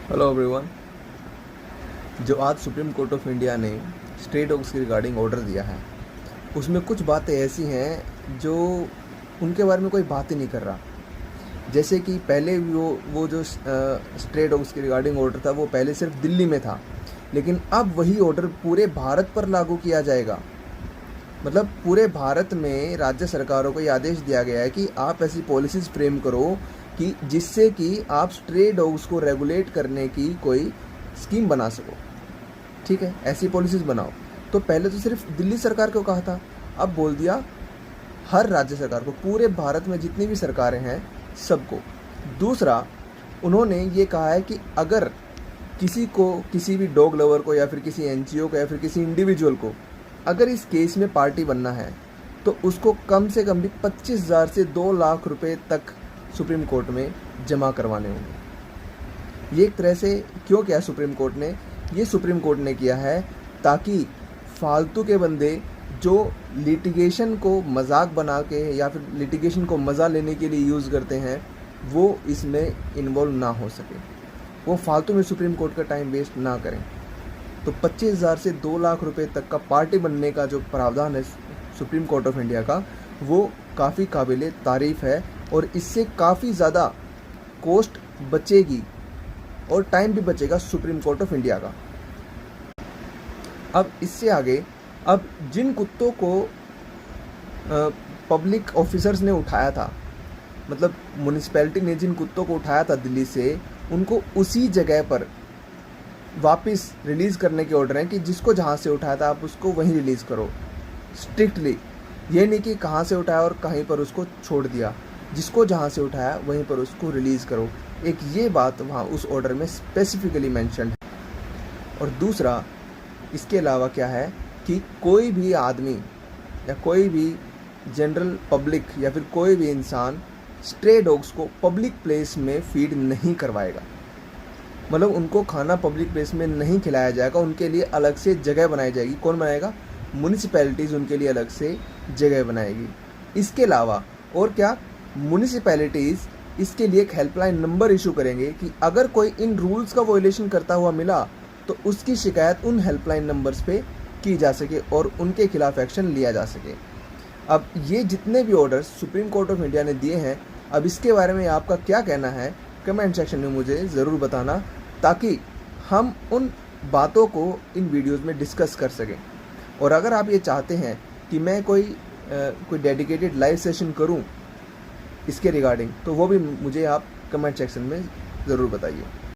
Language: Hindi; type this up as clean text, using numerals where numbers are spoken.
Hello everyone. जो आज सुप्रीम कोर्ट ऑफ इंडिया ने स्ट्रे डॉग्स की रिगार्डिंग ऑर्डर दिया है, उसमें कुछ बातें ऐसी हैं जो उनके बारे में कोई बात ही नहीं कर रहा। जैसे कि पहले वो जो स्ट्रे डॉग्स की रिगार्डिंग ऑर्डर था, वो पहले सिर्फ दिल्ली में था, लेकिन अब वही ऑर्डर पूरे भारत पर लागू किया जाएगा। मतलब पूरे भारत में राज्य सरकारों को ये आदेश दिया गया है कि आप ऐसी पॉलिसीज़ फ्रेम करो कि जिससे कि आप स्ट्रे डॉग्स को रेगुलेट करने की कोई स्कीम बना सको। ठीक है, ऐसी पॉलिसीज़ बनाओ। तो पहले तो सिर्फ दिल्ली सरकार को कहा था, अब बोल दिया हर राज्य सरकार को, पूरे भारत में जितनी भी सरकारें हैं सबको। दूसरा, उन्होंने ये कहा है कि अगर किसी को, किसी भी डॉग लवर को या फिर किसी एनजीओ को या फिर किसी इंडिविजुअल को अगर इस केस में पार्टी बनना है तो उसको कम से कम भी 25,000 से 2 लाख रुपए तक सुप्रीम कोर्ट में जमा करवाने होंगे। ये एक तरह से क्यों किया सुप्रीम कोर्ट ने? ये सुप्रीम कोर्ट ने किया है ताकि फालतू के बंदे जो लिटिगेशन को मजाक बना के या फिर लिटिगेशन को मज़ा लेने के लिए यूज़ करते हैं, वो इसमें इन्वॉल्व ना हो सके, वो फालतू में सुप्रीम कोर्ट का टाइम वेस्ट ना करें। तो 25,000 से 2 लाख रुपए तक का पार्टी बनने का जो प्रावधान है सुप्रीम कोर्ट ऑफ इंडिया का, वो काफ़ी काबिले तारीफ़ है और इससे काफ़ी ज़्यादा कॉस्ट बचेगी और टाइम भी बचेगा सुप्रीम कोर्ट ऑफ इंडिया का। अब इससे आगे, अब जिन कुत्तों को पब्लिक ऑफिसर्स ने उठाया था, मतलब म्यूनिसिपैलिटी ने जिन कुत्तों को उठाया था दिल्ली से, उनको उसी जगह पर वापस रिलीज़ करने के ऑर्डर हैं कि जिसको जहाँ से उठाया था आप उसको वहीं रिलीज़ करो स्ट्रिक्टली। ये नहीं कि कहाँ से उठाया और कहीं पर उसको छोड़ दिया, जिसको जहाँ से उठाया वहीं पर उसको रिलीज़ करो। एक ये बात वहाँ उस ऑर्डर में स्पेसिफिकली मेंशन है। और दूसरा, इसके अलावा क्या है कि कोई भी आदमी या कोई भी जनरल पब्लिक या फिर कोई भी इंसान स्ट्रे डॉग्स को पब्लिक प्लेस में फीड नहीं करवाएगा। मतलब उनको खाना पब्लिक प्लेस में नहीं खिलाया जाएगा, उनके लिए अलग से जगह बनाई जाएगी। कौन बनाएगा? म्यूनिसिपैलिटीज़ उनके लिए अलग से जगह बनाएगी। इसके अलावा और क्या, म्यूनिसिपैलिटीज़ इसके लिए एक हेल्पलाइन नंबर इशू करेंगे कि अगर कोई इन रूल्स का वॉयलेशन करता हुआ मिला तो उसकी शिकायत उन हेल्पलाइन नंबर्स पे की जा सके और उनके खिलाफ एक्शन लिया जा सके। अब ये जितने भी orders supreme court of India ने दिए हैं, अब इसके बारे में आपका क्या कहना है कमेंट सेक्शन में मुझे ज़रूर बताना, ताकि हम उन बातों को इन वीडियोस में डिस्कस कर सकें। और अगर आप ये चाहते हैं कि मैं कोई डेडिकेटेड लाइव सेशन करूं इसके रिगार्डिंग, तो वो भी मुझे आप कमेंट सेक्शन में ज़रूर बताइए।